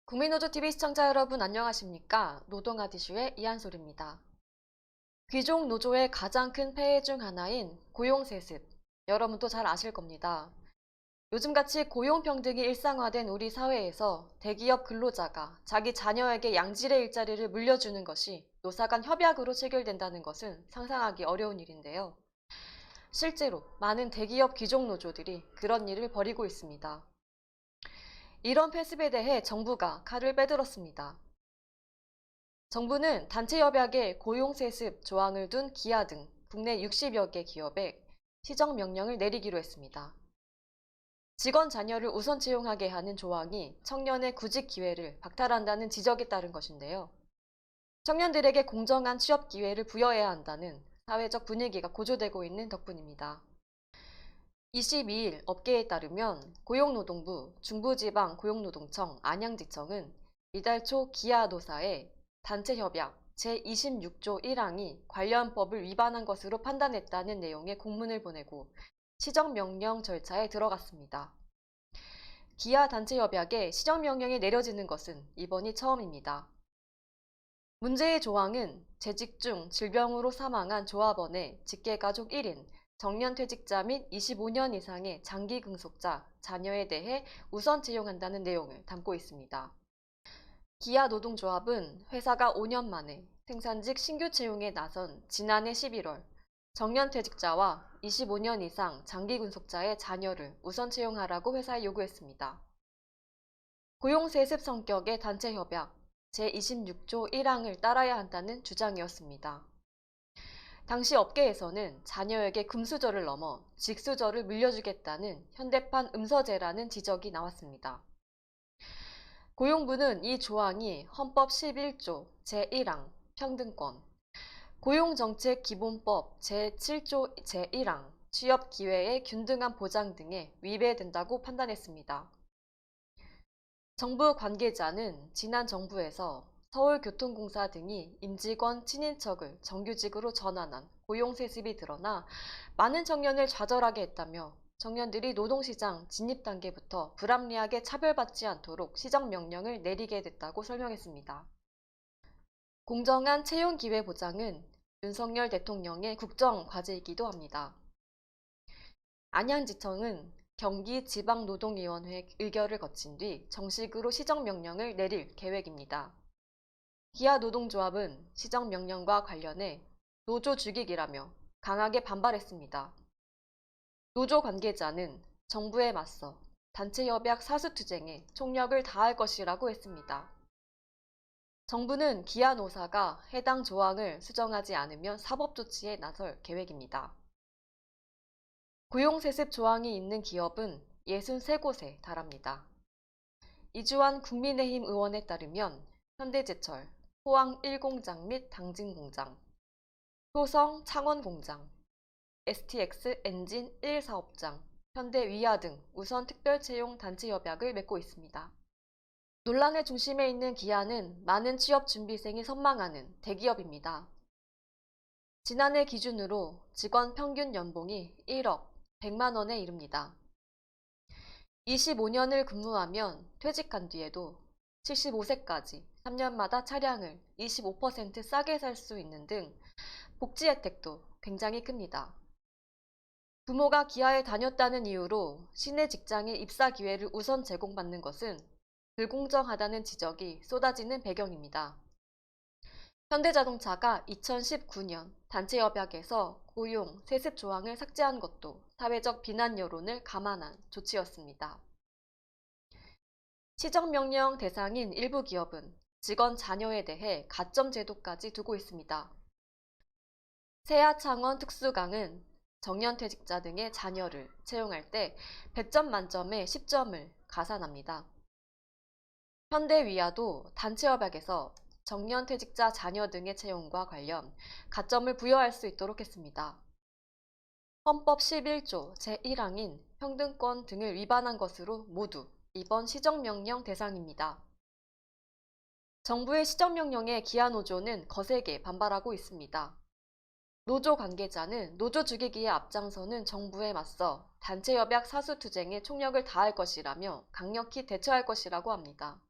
국민노조TV 시청자 여러분 안녕하십니까? 노동하디슈의 이한솔입니다. 귀족 노조의 가장 큰 폐해 중 하나인 고용세습. 여러분도 잘 아실 겁니다. 요즘같이 고용평등이 일상화된 우리 사회에서 대기업 근로자가 자기 자녀에게 양질의 일자리를 물려주는 것이 노사 간 협약으로 체결된다는 것은 상상하기 어려운 일인데요. 실제로 많은 대기업 귀족 노조들이 그런 일을 벌이고 있습니다. 이런 폐습에 대해 정부가 칼을 빼들었습니다. 정부는 단체 협약에 고용세습 조항을 둔 기아 등 국내 60여 개 기업에 시정명령을 내리기로 했습니다. 직원 자녀를 우선 채용하게 하는 조항이 청년의 구직 기회를 박탈한다는 지적에 따른 것인데요. 청년들에게 공정한 취업 기회를 부여해야 한다는 사회적 분위기가 고조되고 있는 덕분입니다. 22일 업계에 따르면 고용노동부, 중부지방 고용노동청, 안양지청은 이달 초 기아 노사에 단체협약 제26조 1항이 관련 법을 위반한 것으로 판단했다는 내용의 공문을 보내고 시정명령 절차에 들어갔습니다. 기아 단체협약에 시정명령이 내려지는 것은 이번이 처음입니다. 문제의 조항은 재직 중 질병으로 사망한 조합원의 직계가족 1인, 정년퇴직자 및 25년 이상의 장기 근속자, 자녀에 대해 우선 채용한다는 내용을 담고 있습니다. 기아 노동조합은 회사가 5년 만에 생산직 신규 채용에 나선 지난해 11월 정년퇴직자와 25년 이상 장기 근속자의 자녀를 우선 채용하라고 회사에 요구했습니다. 고용세습 성격의 단체협약 제26조 1항을 따라야 한다는 주장이었습니다. 당시 업계에서는 자녀에게 금수저를 넘어 직수저를 물려주겠다는 현대판 음서제라는 지적이 나왔습니다. 고용부는 이 조항이 헌법 11조 제1항 평등권, 고용정책기본법 제7조 제1항 취업기회의 균등한 보장 등에 위배된다고 판단했습니다. 정부 관계자는 지난 정부에서 서울교통공사 등이 임직원 친인척을 정규직으로 전환한 고용세습이 드러나 많은 청년을 좌절하게 했다며 청년들이 노동시장 진입 단계부터 불합리하게 차별받지 않도록 시정명령을 내리게 됐다고 설명했습니다. 공정한 채용 기회 보장은 윤석열 대통령의 국정과제이기도 합니다. 안양지청은 경기지방노동위원회 의결을 거친 뒤 정식으로 시정명령을 내릴 계획입니다. 기아 노동조합은 시정명령과 관련해 노조 죽이기라며 강하게 반발했습니다. 노조 관계자는 정부에 맞서 단체협약 사수투쟁에 총력을 다할 것이라고 했습니다. 정부는 기아 노사가 해당 조항을 수정하지 않으면 사법조치에 나설 계획입니다. 고용세습 조항이 있는 기업은 63곳에 달합니다. 이주환 국민의힘 의원에 따르면 현대제철, 포항 1공장 및 당진공장, 효성 창원공장, STX 엔진 1사업장, 현대위아 등 우선 특별채용 단체협약을 맺고 있습니다. 논란의 중심에 있는 기아는 많은 취업준비생이 선망하는 대기업입니다. 지난해 기준으로 직원 평균 연봉이 1억 100만 원에 이릅니다. 25년을 근무하면 퇴직한 뒤에도 75세까지 3년마다 차량을 25% 싸게 살 수 있는 등 복지 혜택도 굉장히 큽니다. 부모가 기아에 다녔다는 이유로 시내 직장에 입사 기회를 우선 제공받는 것은 불공정하다는 지적이 쏟아지는 배경입니다. 현대자동차가 2019년 단체협약에서 고용, 세습 조항을 삭제한 것도 사회적 비난 여론을 감안한 조치였습니다. 시정명령 대상인 일부 기업은 직원 자녀에 대해 가점 제도까지 두고 있습니다. 세아창원 특수강은 정년퇴직자 등의 자녀를 채용할 때 100점 만점에 10점을 가산합니다. 현대위아도 단체협약에서 정년퇴직자 자녀 등의 채용과 관련 가점을 부여할 수 있도록 했습니다. 헌법 11조 제1항인 평등권 등을 위반한 것으로 모두 이번 시정명령 대상입니다. 정부의 시정명령에 기아노조는 거세게 반발하고 있습니다. 노조 관계자는 노조 죽이기에 앞장서는 정부에 맞서 단체협약 사수투쟁에 총력을 다할 것이라며 강력히 대처할 것이라고 합니다.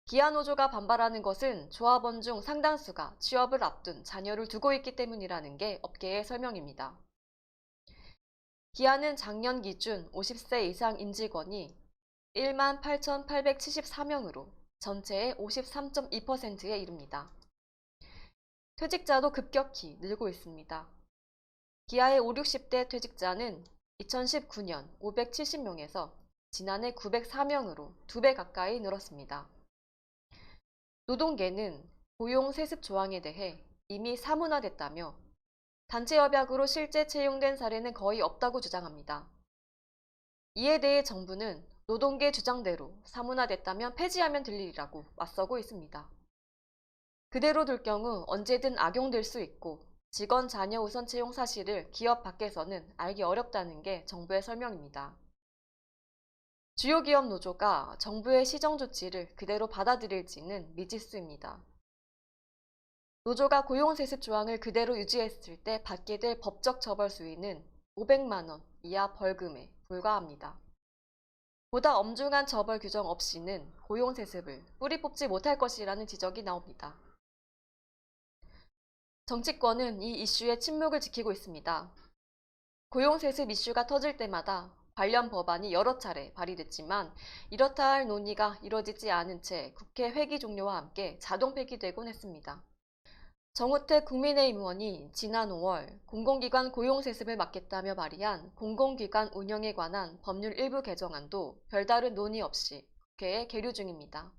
기아 노조가 반발하는 것은 조합원 중 상당수가 취업을 앞둔 자녀를 두고 있기 때문이라는 게 업계의 설명입니다. 기아는 작년 기준 50세 이상 임직원이 18,874명으로 전체의 53.2%에 이릅니다. 퇴직자도 급격히 늘고 있습니다. 기아의 5, 60대 퇴직자는 2019년 570명에서 지난해 904명으로 2배 가까이 늘었습니다. 노동계는 고용 세습 조항에 대해 이미 사문화됐다며 단체 협약으로 실제 채용된 사례는 거의 없다고 주장합니다. 이에 대해 정부는 노동계 주장대로 사문화됐다면 폐지하면 될 일이라고 맞서고 있습니다. 그대로 둘 경우 언제든 악용될 수 있고 직원 자녀 우선 채용 사실을 기업 밖에서는 알기 어렵다는 게 정부의 설명입니다. 주요 기업 노조가 정부의 시정 조치를 그대로 받아들일지는 미지수입니다. 노조가 고용세습 조항을 그대로 유지했을 때 받게 될 법적 처벌 수위는 500만 원 이하 벌금에 불과합니다. 보다 엄중한 처벌 규정 없이는 고용세습을 뿌리 뽑지 못할 것이라는 지적이 나옵니다. 정치권은 이 이슈에 침묵을 지키고 있습니다. 고용세습 이슈가 터질 때마다 관련 법안이 여러 차례 발의됐지만 이렇다 할 논의가 이뤄지지 않은 채 국회 회기 종료와 함께 자동 폐기되곤 했습니다. 정우택 국민의힘 의원이 지난 5월 공공기관 고용세습을 막겠다며 발의한 공공기관 운영에 관한 법률 일부 개정안도 별다른 논의 없이 국회에 계류 중입니다.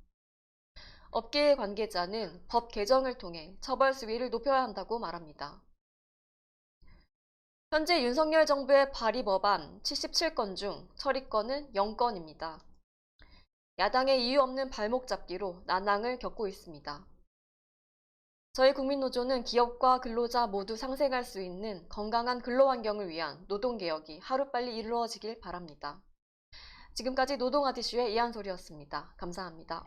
업계의 관계자는 법 개정을 통해 처벌 수위를 높여야 한다고 말합니다. 현재 윤석열 정부의 발의 법안 77건 중 처리건은 0건입니다. 야당의 이유 없는 발목 잡기로 난항을 겪고 있습니다. 저희 국민노조는 기업과 근로자 모두 상생할 수 있는 건강한 근로환경을 위한 노동개혁이 하루빨리 이루어지길 바랍니다. 지금까지 노동아디슈의 이한솔이었습니다. 감사합니다.